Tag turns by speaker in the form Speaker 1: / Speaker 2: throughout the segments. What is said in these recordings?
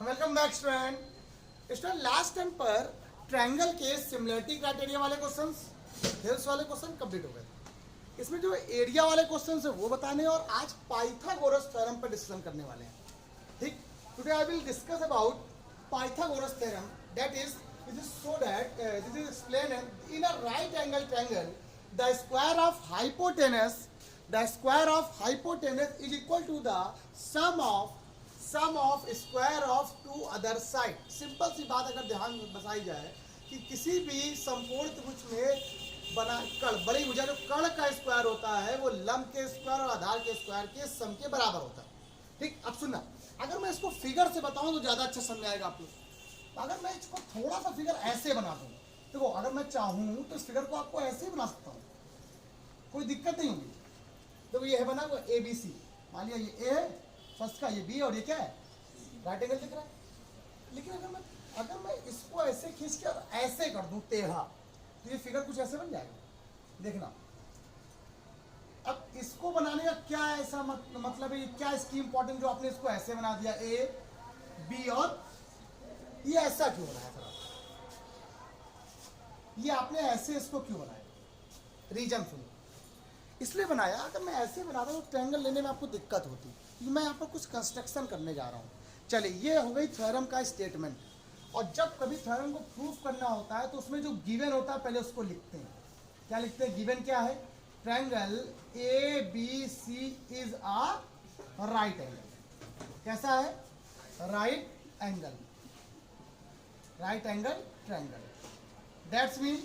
Speaker 1: Welcome back student. Student last time पर triangle के similarity criteria वाले क्वेश्चंस, हेल्स वाले क्वेश्चन कंप्लीट हो गए। इसमें जो एरिया वाले क्वेश्चंस है वो बताने और आज पाइथागोरस थ्योरम पर डिस्कशन करने वाले हैं। ठीक, today I will discuss about Pythagoras theorem that is this is so that this is explained in a right angle triangle the square of hypotenuse is equal to the sum of square of two other side. Simple सी बात अगर ध्यान बताई जाए कि किसी भी समकोण त्रिभुज में बना कण, बड़ी भुजा जो कण का स्क्वायर होता है वो लंब के स्क्वायर और आधार के स्क्वायर के सम के बराबर होता है। ठीक, अब सुनना, अगर मैं इसको फिगर से बताऊं तो ज्यादा अच्छा समझ आएगा आप लोग। अगर मैं इसको थोड़ा सा फिगर ऐसे बना दूं, देखो अगर मैं चाहूं तो इस फिगर को आपको ऐसे ही बना सकता हूं, कोई दिक्कत नहीं होगी। देखो ये है बना हुआ ABC, मान लिया ये A है फर्स्ट का, ये B और ये क्या है राइट एंगल दिख रहा है। लेकिन अगर मैं इसको ऐसे खींच के और ऐसे कर दूं टेढ़ा तो ये फिगर कुछ ऐसे बन जाएगा। देखना, अब इसको बनाने का क्या ऐसा मतलब है, क्या इसकी इंपॉर्टेंट जो आपने इसको ऐसे बना दिया A B और ये ऐसा क्यों बनाया था? ये आपने ऐसे इसको क्यों बनाया? रीजन सुनो, इसलिए बनाया अगर मैं ऐसे बनाता तो ट्रायंगल लेने में आपको दिक्कत होती, क्योंकि मैं यहाँ पर कुछ कंस्ट्रक्शन करने जा रहा हूँ। चलिए ये हो गई थ्योरम का स्टेटमेंट। और जब कभी थ्योरम को प्रूफ करना होता है तो उसमें जो गिवन होता है पहले उसको लिखते हैं। क्या लिखते हैं? गिवन क्या है? Triangle ABC is a right angle. कैसा है? Right angle triangle. That's mean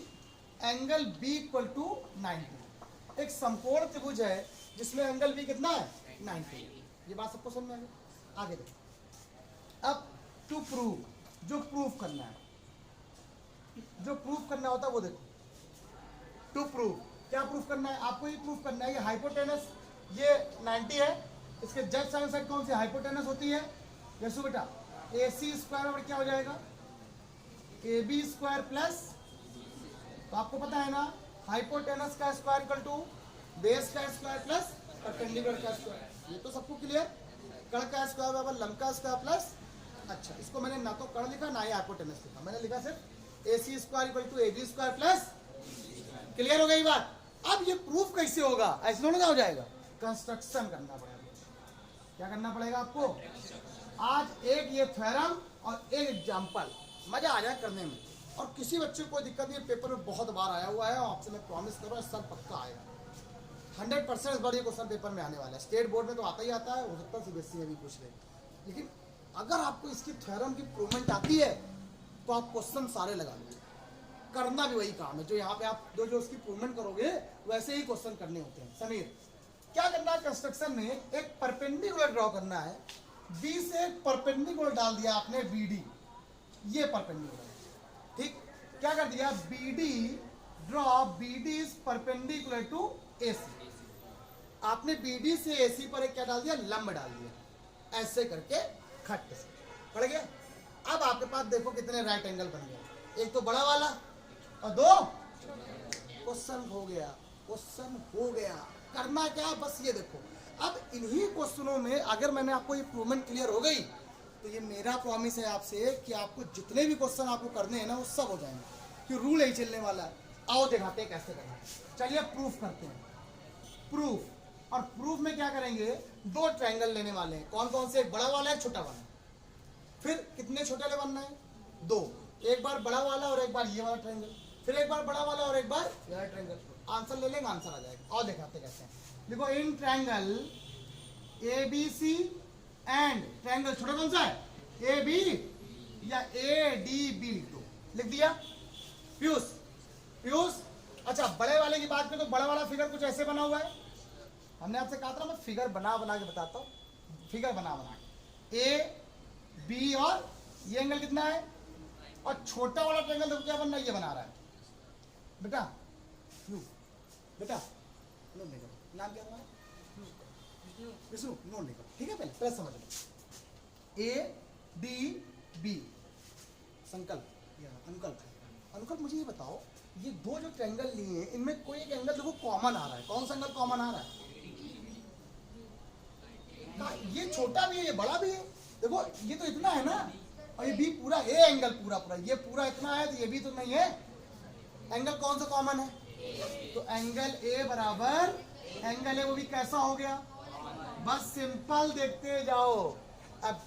Speaker 1: angle B equal to 90। एक समकोण त्रिभुज है जिसमें एंगल B कितना है? 90। ये बात सबको समझ में आ गई? आगे देखो, अब टू प्रूव, जो प्रूफ करना होता है वो देखो। टू प्रूव, क्या प्रूफ करना है? आपको ये प्रूफ करना है कि हाइपोटेनस ये 90 है, इसके जस्ट साइड कौन सी हाइपोटेनस होती है? यशु बेटा AC स्क्वायर और क्या हो जाएगा? AB स्क्वायर प्लस, तो आपको पता है ना हाइपोटेनस का स्क्वायर इक्वल टू बेस का स्क्वायर प्लस परपेंडिकुलर का स्क्वायर। ये तो सबको क्लियर। कण का स्क्वायर बराबर लंब का स्क्वायर प्लस, अच्छा इसको मैंने ना तो कण लिखा ना ही हाइपोटेनस लिखा, मैंने लिखा सिर्फ AC square equal to AB square plus. Clear हो गई बात? अब ये प्रूफ कैसे होगा? ऐसे थोड़ा हो जाएगा, कंस्ट्रक्शन करना पड़ेगा। क्या करना पड़ेगा आपको? आज एक ये थ्योरम और एक एग्जाम्पल, मजा आ जाए करने में। और किसी बच्चे को कोई दिक्कत नहीं, पेपर में बहुत बार आया हुआ है और आपसे मैं प्रॉमिस कर रहा हूँ इस साल पक्का आएगा। 100% इस बार ये क्वेश्चन पेपर में आने वाला है। स्टेट बोर्ड में तो आता ही आता है, हो सकता है CBSE में भी पूछ ले। लेकिन अगर आपको इसकी थ्योरम की प्रूवमेंट आती है तो आप क्वेश्चन सारे लगा लो। करना भी वही काम है जो यहाँ पे आप जो उसकी प्रूवमेंट करोगे वैसे ही क्वेश्चन करने होते हैं। समीर, क्या करना है? कंस्ट्रक्शन में एक परपेंडिकुलर ड्रॉ करना है। B से एक परपेंडिकुलर डाल दिया आपने BD, ये परपेंडिकुलर। ठीक, क्या कर दिया? BD is perpendicular to AC। आपने BD से AC पर एक क्या डाल दिया? लंब डाल दिया। ऐसे करके खट से पड़ गया। अब आपके पास देखो कितने राइट एंगल बन गए, एक तो बड़ा वाला और दो। क्वेश्चन हो गया। करना क्या? बस ये देखो। अब इन्हीं क्वेश्चनों में अगर मैंने आपको ये प्रूवमेंट क्लियर हो गई तो ये मेरा प्रॉमिस है आपसे कि आपको जितने भी क्वेश्चन आपको करने हैं ना वो सब हो जाएंगे, कि रूल यही चलने वाला है। आओ दिखाते हैं कैसे करना है। चलिए प्रूफ करते हैं। प्रूफ, और प्रूफ में क्या करेंगे? दो ट्रायंगल लेने वाले हैं। कौन कौन से? एक बड़ा वाला है, छोटा वाला। फिर कितने छोटे वाले बनना है? दो। एक बार बड़ा वाला और एक बार ये वाला ट्रायंगल, फिर एक बार बड़ा वाला और एक बार ये वाला ट्रायंगल। आंसर ले लेंगे, आंसर आ जाएगा। और दिखाते कैसे हैं। देखो, in triangle ABC and triangle छोटा कौन सा है? AB या ADB लिख दिया। प्यूस। अच्छा, बड़े वाले की बात करें तो बड़ा वाला फिगर कुछ ऐसे बना हुआ है। हमने आपसे कहा था मैं फिगर बना के बताता हूँ। फिगर बना के AB और ये एंगल कितना है? और छोटा वाला ट्रायंगल देखो क्या बनना है? ये बना रहा है बेटा। नोट नहीं करो, नाम क्या तुम्हारा? विष्णु। नोट नहीं करो, ठीक है? पहले समझ लो। ADB संकल्प। अनुकल्प, मुझे ये बताओ, ये दो जो ट्रायंगल लिए हैं इनमें कोई एक एंगल देखो कॉमन आ रहा है। कौन सा एंगल कॉमन आ रहा है? ये छोटा भी है, ये बड़ा भी है। देखो ये तो इतना है ना, और ये बी पूरा ए एंगल पूरा पूरा, ये पूरा इतना है तो ये भी तो नहीं है। एंगल कौन सा कॉमन है? तो एंगल ए बराबर एंगल ए, वो भी कैसा हो गया? बस सिंपल देखते जाओ। अब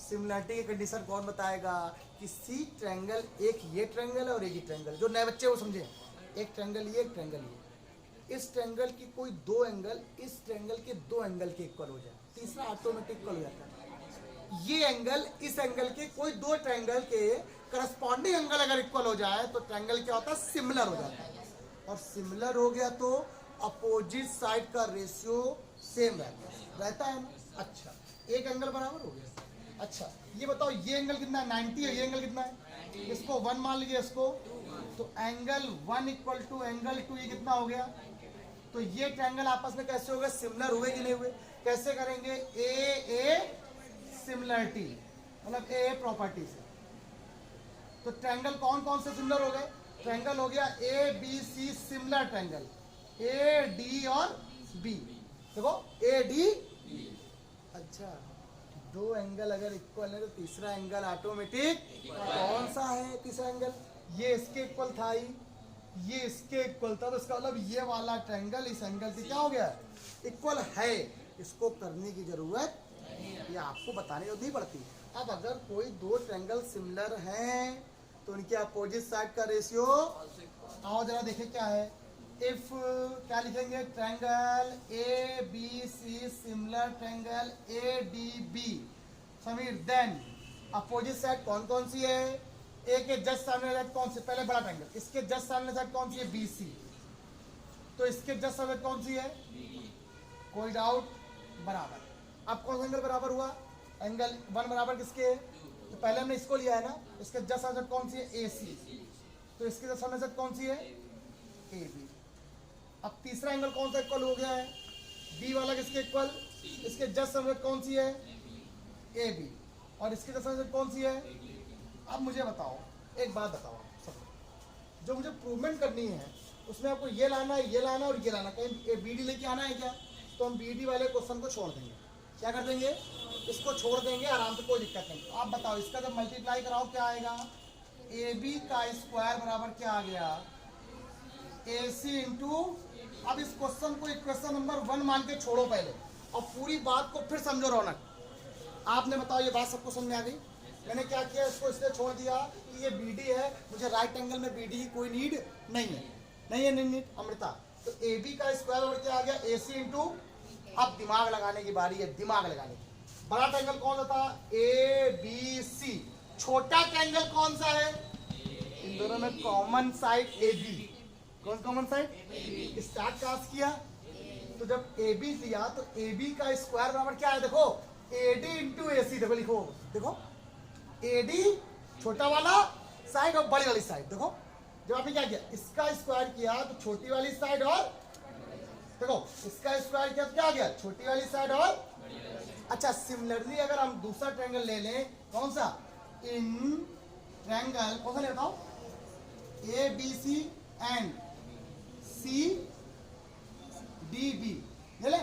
Speaker 1: सिमिलरिटी की कंडीशन कौन बताएगा कि सी ट्रायंगल, एक ये ट्रायंगल है और एक ही ट्रायंगल, जो नए बच्चे वो समझे, एक ट्रायंगल ये, एक ट्रायंगल ये, इस ट्रायंगल की कोई दो एंगल इस ट्रायंगल के दो एंगल के इक्वल हो जाए, तीसरा ऑटोमेटिक इक्वल हो जाता है। ये एंगल इस एंगल के कोई दो ट्रायंगल के करस्पॉन्डिंग एंगल अगर इक्वल हो जाए तो ट्रायंगल क्या होता है? सिमिलर हो जाता है। और सिमिलर हो गया तो अपोजिट साइड का रेशियो सेम रहता है ना। अच्छा, एक एंगल बराबर हो गया। अच्छा ये बताओ, ये एंगल कितना है? 90 है। ये एंगल कितना है? इसको 1 मान लीजिए, इसको तो एंगल 1 इक्वल टू एंगल 2, ये कितना हो गया? तो ये ट्रायंगल आपस में कैसे हो गए? सिमिलर हुए कि नहीं हुए? कैसे करेंगे? ए सिमिलरिटी, मतलब ए प्रॉपर्टी से। तो ट्रायंगल कौन कौन से सिमिलर हो गए? ट्रायंगल हो गया A B C similar triangle, A D और बी। देखो ए डी, अच्छा दो एंगल अगर इक्वल है तो तीसरा एंगल ऑटोमेटिक कौन सा है? तीसरा एंगल ये इसके इक्वल था ही, ये इसके इक्वल था, तो इसका मतलब ये वाला ट्रायंगल इस एंगल से क्या हो गया? इक्वल है। इसको करने की जरूरत, ये आपको बताने की नहीं पड़ती। अब अगर कोई दो ट्रायंगल सिमिलर हैं तो उनके अपोजिट साइड का रेशियो, आओ जरा देखें क्या है। इफ क्या लिखेंगे? Triangle A B C similar triangle A D B Sameer, then opposite side कौन कौन सी है? ए के जस्ट सामने साइड कौन सी? पहले बड़ा ट्रायंगल, इसके जस्ट सामने साइड कौन सी है? B C. तो इसके जस्ट सामने कौन सी है? कोई डाउट? बराबर। अब कौन सा एंगल बराबर हुआ? एंगल 1 बराबर किसके है? तो पहले हमने इसको लिया है ना, इसके जस्ट सामने कौन सी है? ए सी। तो इसके जस्ट सामने साइड कौन सी है? A B. अब तीसरा एंगल कौन सा इक्वल हो गया है? बी वाला किसके इक्वल? इसके जस्ट सामने कौन सी है? A B. और इसके जस्ट सामने कौन सी है? अब मुझे बताओ, एक बात बताओ सब, जो मुझे प्रूवमेंट करनी है उसमें आपको ये लाना है, ये लाना और ये लाना, कहीं बी डी लेके आना है क्या? तो हम बी डी वाले क्वेश्चन को छोड़ देंगे। क्या कर देंगे? इसको छोड़ देंगे आराम से, कोई दिक्कत नहीं। तो आप बताओ, इसका जब मल्टीप्लाई कराओ क्या आएगा? ए बी का स्क्वायर बराबर क्या आ गया? ए सी इंटू, अब इस क्वेश्चन को इक्वेशन नंबर 1 मान के छोड़ो पहले, और पूरी बात को फिर समझो। रौनक, आपने बताओ ये बात सबको समझ में आ गई? मैंने क्या किया? इसको इसलिए छोड़ दिया कि ये बीडी है, मुझे राइट एंगल में बीडी की कोई नीड नहीं है। नहीं है नीड अमृता। तो ए बी का स्क्वायर बराबर क्या आ गया? ए सी इंटू, अब दिमाग लगाने की बारी है, दिमाग लगाने की। बड़ा ट्रायंगल कौन सा था? A B C. छोटा ट्रायंगल कौन सा है? इन दोनों में कॉमन साइड ए बी। कौन कॉमन साइड? स्टार्ट कहाँ से किया? तो जब ए बी लिया तो ए बी का स्क्वायर बराबर क्या है? देखो ए डी इंटू ए सी। देखो लिखो, देखो ए डी छोटा वाला साइड और बड़ी वाली साइड। देखो जब आपने क्या किया, इसका स्क्वायर किया तो छोटी वाली साइड, और देखो इसका स्क्वायर किया तो क्या आ गया? छोटी वाली साइड और, अच्छा सिमिलरली अगर हम दूसरा ट्रायंगल ले लें, कौन सा? इन ट्रायंगल कौन सा ले बताओ? A B C and C D B ले ले,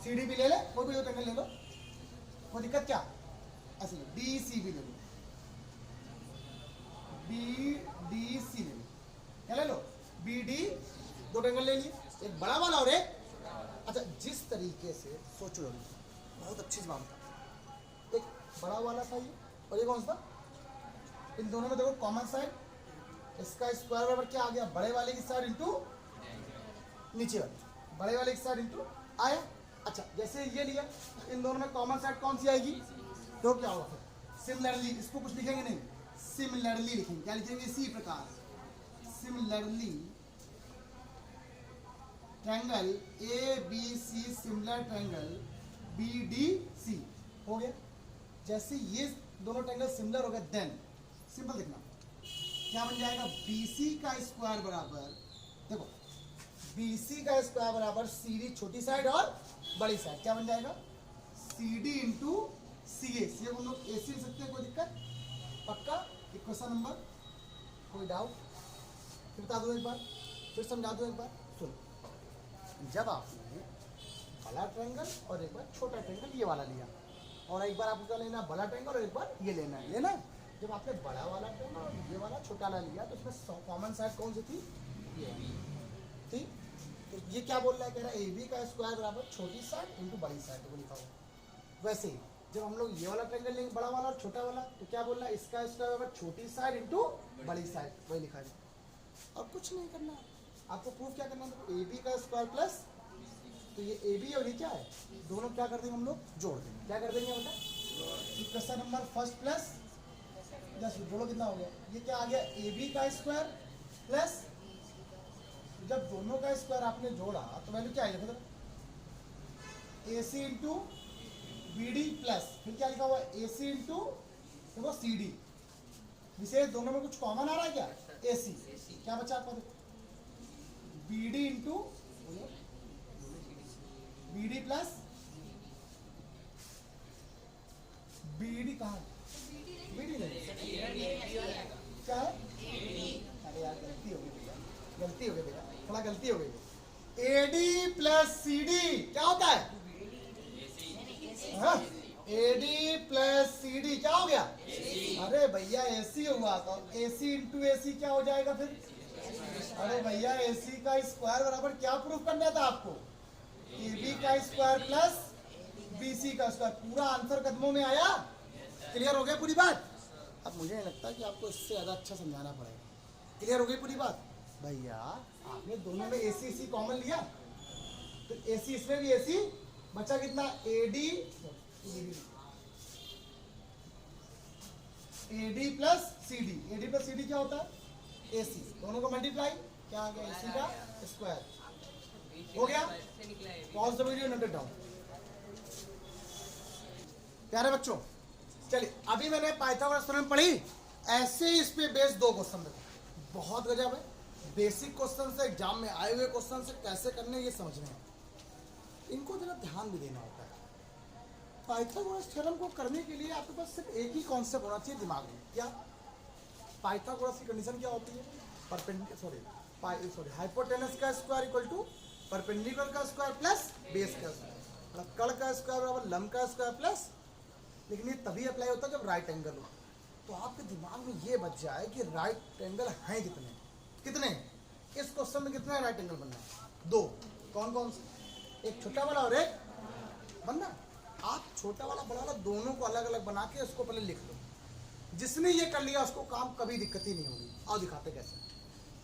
Speaker 1: सी डी बी ले ले, कोई भी ट्रायंगल ले लो, कोई दिक्कत क्या? ऐसे बी सी बी ले लो, बी डी सी ले लो, क्या ले लो? बी डी, दो ट्रायंगल ले लिए, एक बड़ा वाला और एक, अच्छा जिस तरीके से सोच लो, बहुत अच्छी बात था, एक बड़ा वाला था ये और ये कौन सा? इन दोनों में देखो कॉमन साइड, इसका स्क्वायर बराबर क्या आ गया? बड़े वाले की साइड इंटू नीचे वाले, बड़े वाले की साइड इंटू आया। अच्छा जैसे ये लिया, इन दोनों में कॉमन साइड कौन सी आएगी? तो क्या होगा फिर? सिमिलरली, इसको कुछ लिखेंगे नहीं, सिमिलरली लिखेंगे। क्या लिखेंगे? इसी प्रकार similarly triangle A B C similar triangle B D C हो गया। जैसे ये दोनों ट्रायंगल सिमिलर हो गए, देन सिंपल देखना क्या बन जाएगा? BC का स्क्वायर बराबर, देखो BC का स्क्वायर बराबर CD छोटी साइड और बड़ी साइड, क्या बन जाएगा? CD into CA। CA को हम लोग AC लिख सकते हैं, कोई दिक्कत? पक्का? इक्वेशन नंबर, कोई डाउट? फिर बता दो एक बार, फिर समझा दो एक बार। सुनो, जब आपने बड़ा ट्रायंगल और एक बार छोटा ट्रायंगल ये वाला लिया, और एक बार आपको क्या लेना है, बड़ा ट्रायंगल, और एक बार ये लेना है। जब आपने बड़ा वाला ट्रायंगल और ये वाला छोटा वाला लिया तो उसमें कॉमन साइड कौन सी थी, ये ठीक। तो ये क्या बोल रहा है, कह रहा है ए बी का स्क्वायर बराबर छोटी साइड इंटू बड़ी साइड, तो लिखा हुआ। वैसे ही जब हम लोग ये वाला ट्रायंगल लेंगे, बड़ा वाला और छोटा वाला, तो क्या बोल रहा है, इसका स्क्वायर बराबर छोटी साइड इंटू बड़ी साइड, वही लिखा है। और कुछ नहीं करना है आपको, प्रूफ क्या करना है, ए बी का स्क्वायर प्लस, तो ये ए बी और ये क्या है, दोनों क्या कर देंगे हम लोग, जोड़ देंगे। क्या कर देंगे बेटा, क्वेश्चन नंबर फर्स्ट प्लस 10, जोड़ो कितना हो गया, ये क्या आ गया, ए बी का स्क्वायर प्लस, जब दोनों का स्क्वायर आपने जोड़ा तो वैल्यू क्या आएगा, ए सी इंटू बी डी प्लस, फिर क्या लिखा हुआ, ए सी इंटू देखो सी डी, विशेष दोनों में कुछ कॉमन आ रहा है क्या, ए सी, क्या बचा आपका, B D into B D plus B D, कहाँ बी डी नहीं, क्या है, अरे यार गलती हो गई भैया, गलती हो गई भैया, थोड़ा गलती हो गई। A D plus C D क्या होता है, A D plus C D क्या हो गया, अरे भैया ए सी हुआ, तो ए सी इंटू ए सी क्या हो जाएगा फिर, अरे भैया ए सी का स्क्वायर बराबर क्या प्रूफ करना था आपको, ए बी का स्क्वायर प्लस बी सी का स्क्वायर, पूरा आंसर कदमों में आया, क्लियर हो गया पूरी बात। अब मुझे नहीं लगता कि आपको इससे ज़्यादा अच्छा समझाना पड़ेगा, क्लियर हो गई पूरी बात। भैया आपने दोनों में ए सी कॉमन लिया, तो ए सी इसमें भी ए सी बचा कितना, A D plus C D, A D plus C D क्या होता है, ए सी, दोनों को मल्टीप्लाई, क्या आ गया, ए सी का स्क्वायर हो गया। Pause the video, note it down. प्यारे बच्चों चलिए, अभी मैंने पाइथागोरस थ्योरम पढ़ी, ऐसे ही इस पे बेस 2 क्वेश्चन देखो, बहुत गजब है, बेसिक क्वेश्चन से, एग्जाम में आए हुए क्वेश्चन से कैसे करने ये समझने हैं, इनको जरा ध्यान भी देना होता है। पाइथागोरस थ्योरम को करने के लिए आपके पास सिर्फ एक ही कॉन्सेप्ट होना चाहिए दिमाग में, क्या, पाइथागोरस की कंडीशन क्या होती है, हाइपोटेनस का स्क्वायर इक्वल टू परपेंडिकुलर का स्क्वायर प्लस बेस का स्क्वायर, कर्ण का स्क्वायर बराबर लंब का स्क्वायर प्लस, लेकिन ये तभी अप्लाई होता है जब राइट एंगल हो। तो आपके दिमाग में ये बच जाए कि राइट एंगल हैं कितने, इस क्वेश्चन में कितने राइट एंगल बनना है, 2, कौन कौन से, एक छोटा वाला और एक बनना। आप छोटा वाला बड़ा वाला दोनों को अलग अलग बना के उसको पहले लिख लो, जिसने ये कर लिया उसको काम कभी दिक्कत ही नहीं होगी। आओ दिखाते कैसे।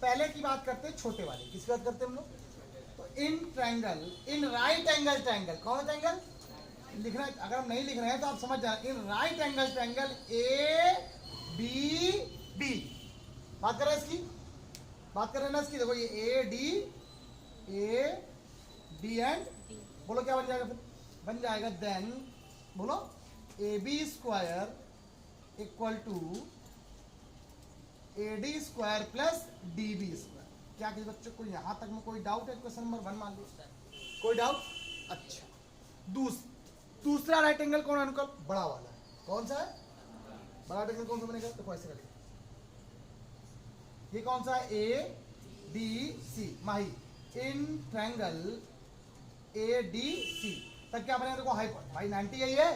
Speaker 1: पहले की बात करते हैं छोटे वाले, किसकी बात करते हैं हम लोग, तो in triangle, in right angle triangle, कौन सा एंगल लिखना है, अगर हम नहीं लिख रहे हैं तो आप समझ जाए, in right angle triangle A B B, बात कर रहे हैं इसकी, बात कर रहे हैं ना इसकी, देखो ये ए डी एंड, बोलो क्या बन जाएगा फिर, बन जाएगा देन, बोलो A B square equal to A D square plus D B square. क्या किसी बच्चों को यहां तक में कोई डाउट है, क्वेश्चन नंबर 1 मान लो, कोई डाउट, अच्छा। दूसरा राइट एंगल कौन है अनुकल, बड़ा वाला है, कौन सा है, बड़ा राइट एंगल कौन सा बनेगा, तो ऐसे करिए, ये कौन सा है, A D C, Mahi, in triangle A D C तक क्या बनेगा, देखो भाई 90 यही है,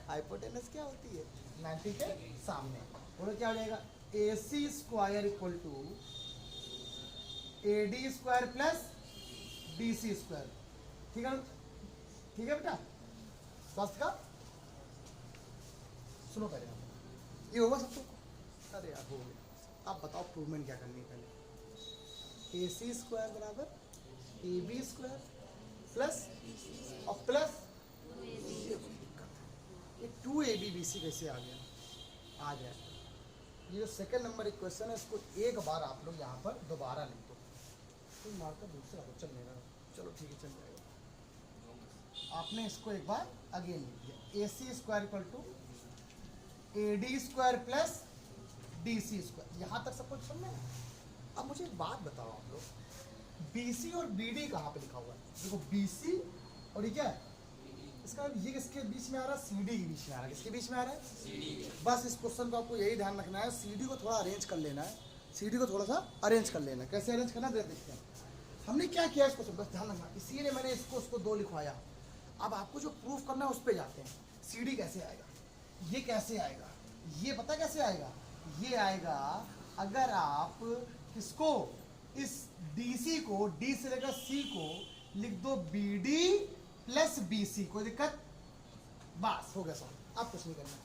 Speaker 1: हाइपोटेनस क्या होती है, 90 के सामने, बोलो क्या हो जाएगा, A C square equal to A D square plus D C square, ठीक है, ठीक है बेटा, स्वस्थ का सुनो पहले, ये होगा सबको, अरे यार हो गया। अब बताओ प्रूवमेंट क्या करनी है, पहले ए सी स्क्वायर बराबर ए बी स्क्वायर प्लस और प्लस ये 2abBC कैसे आ गया, आ गया। ये जो सेकंड नंबर इक्वेशन है इसको एक बार आप लोग यहाँ पर दोबारा लिख दो, तो मार्कर दूसरा हो चल नहीं रहा, चलो ठीक है चल जाएगा। आपने इसको एक बार अगेन लिख दिया, A C square equal to A D square plus D C square, यहाँ तक सब कुछ समझ में। अब मुझे एक बात बताओ आप लोग, BC और BD कहाँ पे लिखा हुआ है, देखो BC और ये क्या है, इसका ये किसके बीच में आ रहा है, CD के बीच में आ रहा है, किसके बीच में आ रहा है, CD। बस इस क्वेश्चन को आपको यही ध्यान रखना है, CD को थोड़ा अरेंज कर लेना है, CD को थोड़ा सा अरेंज कर लेना है, कैसे अरेंज करना है देखते हैं। हमने क्या किया इसको, बस ध्यान रखना, इसीलिए मैंने इसको 2 लिखवाया। अब आपको जो प्रूफ करना है उस पर जाते हैं। CD कैसे आएगा, ये कैसे आएगा, ये पता कैसे आएगा, ये आएगा अगर आप किसको, इस DC को, D से लेकर C को लिख दो BD प्लस BC, कोई दिक्कत, बस हो गया सॉल्व। अब कुछ नहीं करना,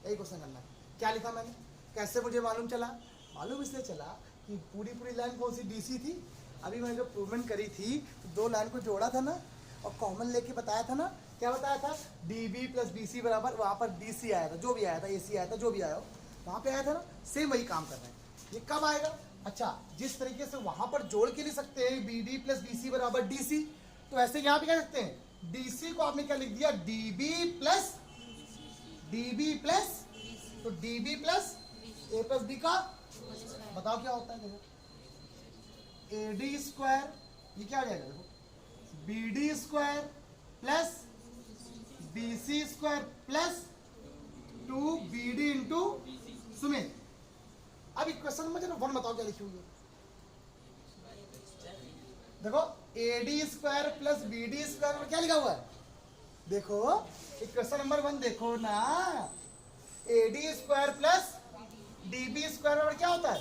Speaker 1: यही क्वेश्चन करना है। क्या लिखा मैंने, कैसे मुझे मालूम चला, मालूम इसलिए चला कि पूरी लाइन कौन सी DC थी, अभी मैंने जो प्रूवमेंट करी थी तो दो लाइन को जोड़ा था ना और कॉमन लेके बताया था ना, क्या बताया था, DB प्लस BC बराबर, वहाँ पर DC आया था, जो भी आया था, AC आया था, जो भी आया हो वहाँ पे आया था ना, सेम वही काम कर रहे हैं। ये कब आएगा, अच्छा जिस तरीके से वहाँ पर जोड़ के लिख सकते हैं BD प्लस BC बराबर DC, तो ऐसे यहाँ पे क्या सकते हैं, DC को आपने क्या लिख दिया, DB प्लस तो DB plus A plus B का, बताओ क्या होता है, देखो AD स्क्वायर, ये क्या हो जाएगा, देखो BD square plus BC square plus 2BD into Sumit. अब क्वेश्चन में वन बताओ क्या लिखी हुई है, देखो AD square plus BD square में क्या लिखा हुआ है, देखो क्वेश्चन नंबर 1 देखो ना, AD square plus DB square में क्या होता है,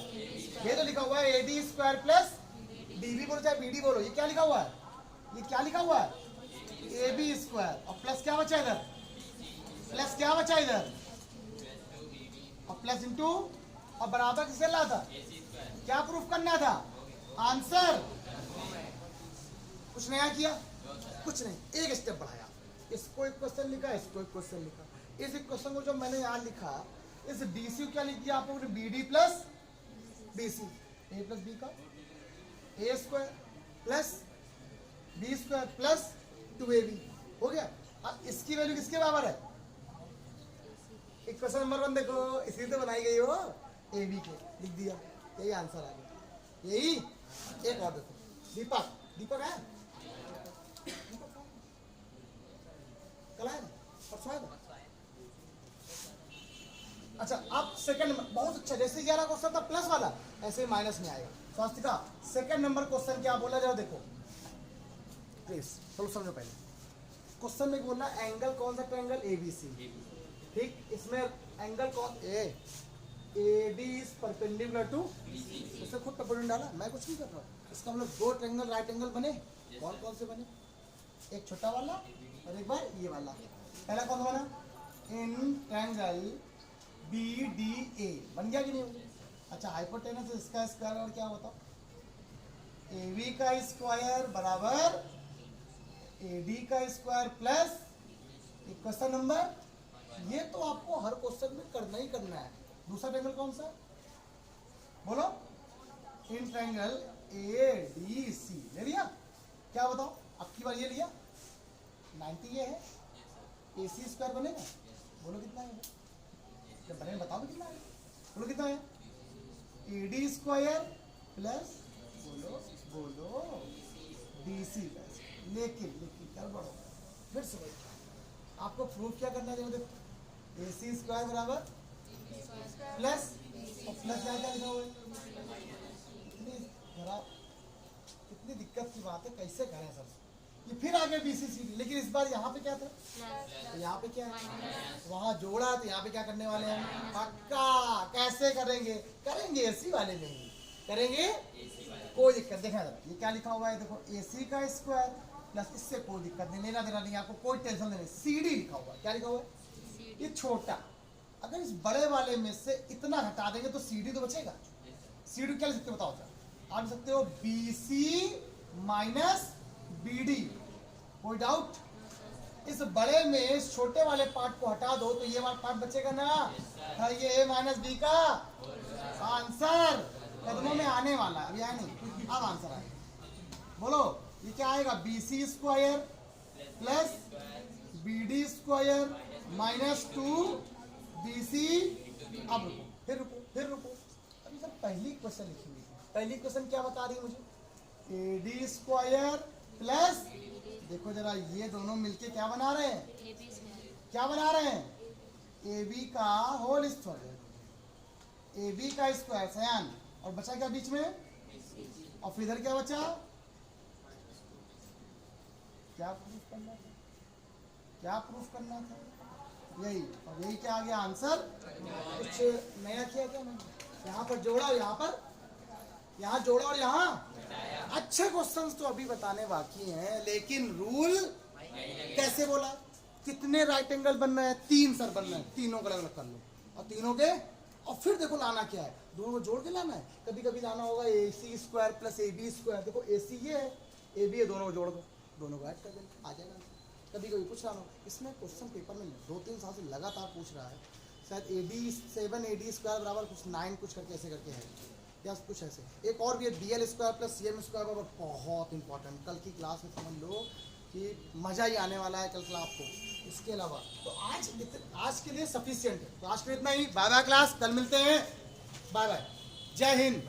Speaker 1: ये तो लिखा हुआ है AD स्क्वायर प्लस DB बोलो चाहे BD बोलो, ये क्या लिखा हुआ है, ये क्या लिखा हुआ है, AB स्क्वायर और प्लस क्या बचा इधर, प्लस क्या बचा इधर, और प्लस इंटू और बराबर किससे ला था, क्या प्रूफ करना था, आंसर, कुछ नया किया, कुछ नहीं, एक स्टेप बढ़ाया, इसको एक क्वेश्चन लिखा, इसको एक क्वेश्चन लिखा, इस क्वेश्चन को जब मैंने यहाँ लिखा, इस DC को क्या लिख दिया आप लोगों ने, BD plus BC, A plus B का A square plus B square plus 2AB हो गया। अब इसकी वैल्यू किसके बराबर है, एक क्वेश्चन नंबर 1 देखो, इसी तो बनाई गई हो, AB के लिख दिया, यही आंसर आ गया, यही। एक और देखो, दीपक है, कल आया ना, परसों आया था, अच्छा अब सेकंड नंबर, बहुत अच्छा, जैसे 11 क्वेश्चन था प्लस वाला, ऐसे माइनस में आएगा। स्वास्तिका सेकंड नंबर क्वेश्चन क्या बोला, जाओ देखो प्लीज, चलो समझो पहले, क्वेश्चन में बोलना एंगल कौन सा ट्रायंगल ABC, ठीक, इसमें एंगल कौन, AD इज परपेंडिकुलर टू, उससे खुद परपेंडिकुलर डाला, मैं कुछ नहीं कर रहा हूँ, इसका मतलब दो ट्रायंगल राइट एंगल बने, कौन कौन से बने, एक छोटा वाला और एक बार ये वाला, पहला कौन सा बना, इन ट्रायंगल BDA बन गया कि नहीं, अच्छा हाइपोटेनस इसका स्क्वायर और क्या बताओ, AB का स्क्वायर बराबर AD का स्क्वायर प्लस क्वेश्चन नंबर, ये तो आपको हर क्वेश्चन में करना ही करना है। दूसरा ट्रायंगल कौन सा, बोलो, इन ट्रायंगल ADC ले लिया, क्या बताओ, अब की बार ये लिया 90 ये है, AC स्क्वायर बनेगा, बोलो कितना है, जब बने बताओ भी कितना है, बोलो कितना है, AD स्क्वायर प्लस बोलो DC प्लस, लेकिन क्या बढ़ो, फिर से वही आपको प्रूफ क्या करना है, देखो AC स्क्वायर बराबर प्लस और प्लस क्या क्या लिखा हुआ है, कितनी दिक्कत की बात है, कैसे करें सर, ये फिर आगे BCCD, लेकिन इस बार यहाँ पे क्या था, तो यहाँ पे क्या है, वहाँ जोड़ा, तो यहाँ पे क्या करने वाले हैं, पक्का, कैसे करेंगे AC वाले में ही करेंगे, कोई दिक्कत, देखना जरा ये क्या लिखा हुआ है, देखो AC का स्क्वायर प्लस, इससे कोई दिक्कत नहीं, लेना देना नहीं, आपको कोई टेंशन नहीं, CD लिखा हुआ है, क्या लिखा हुआ है, ये छोटा, अगर इस बड़े वाले में से इतना हटा देंगे तो CD तो बचेगा, CD क्या लिख सकते हो बताओ, आप लिख सकते हो BC माइनस BD, कोई डाउट, इस बड़े में इस छोटे वाले पार्ट को हटा दो तो ये वाला पार्ट बचेगा ना, ये A माइनस B का आंसर कदमों में आने वाला है, अभी आया नहीं, अब आंसर आएगा, बोलो ये क्या आएगा, BC square plus BD square minus 2BC, अब रुको फिर रुको, अभी सर पहली क्वेश्चन लिखी हुई है, पहली क्वेश्चन क्या बता रही है मुझे, AD स्क्वायर प्लस, देखो जरा ये दोनों मिलके क्या बना रहे हैं, क्या बना रहे हैं, AB का होल स्क्वायर, AB का स्क्वायर सयान, और बचा क्या बीच में, और फिर इधर क्या बचा, क्या प्रूफ करना था, यही, और यही क्या आ गया आंसर। कुछ नया किया क्या मैंने, यहाँ पर जोड़ा और यहाँ पर, यहाँ जोड़ा और यहाँ अच्छे क्वेश्चंस तो अभी बताने बाकी हैं, लेकिन रूल कैसे बोला, कितने राइट एंगल बनना है, 3 सर बनना है, तीनों को अलग अलग कर लो और तीनों के, और फिर देखो लाना क्या है, दोनों को जोड़ के लाना है। कभी कभी लाना होगा AC square plus AB square, देखो AC ये है, AB है, दोनों को जोड़ दो, दोनों को ऐड कर देना, आ जाएगा। कभी कभी कुछ लाना हो, इसमें क्वेश्चन पेपर में 2-3 साल से लगातार पूछ रहा है, शायद AD7 AD स्क्वायर बराबर कुछ 9 कुछ करके ऐसे करके है, या कुछ ऐसे। एक और भी है BL square plus CM square बराबर, बहुत इंपॉर्टेंट, कल की क्लास में समझ लो कि मज़ा ही आने वाला है कल क्लास आपको। इसके अलावा तो आज के लिए सफिशिएंट है, तो आज के लिए इतना ही। बाय बाय क्लास, कल मिलते हैं, बाय बाय, जय हिंद।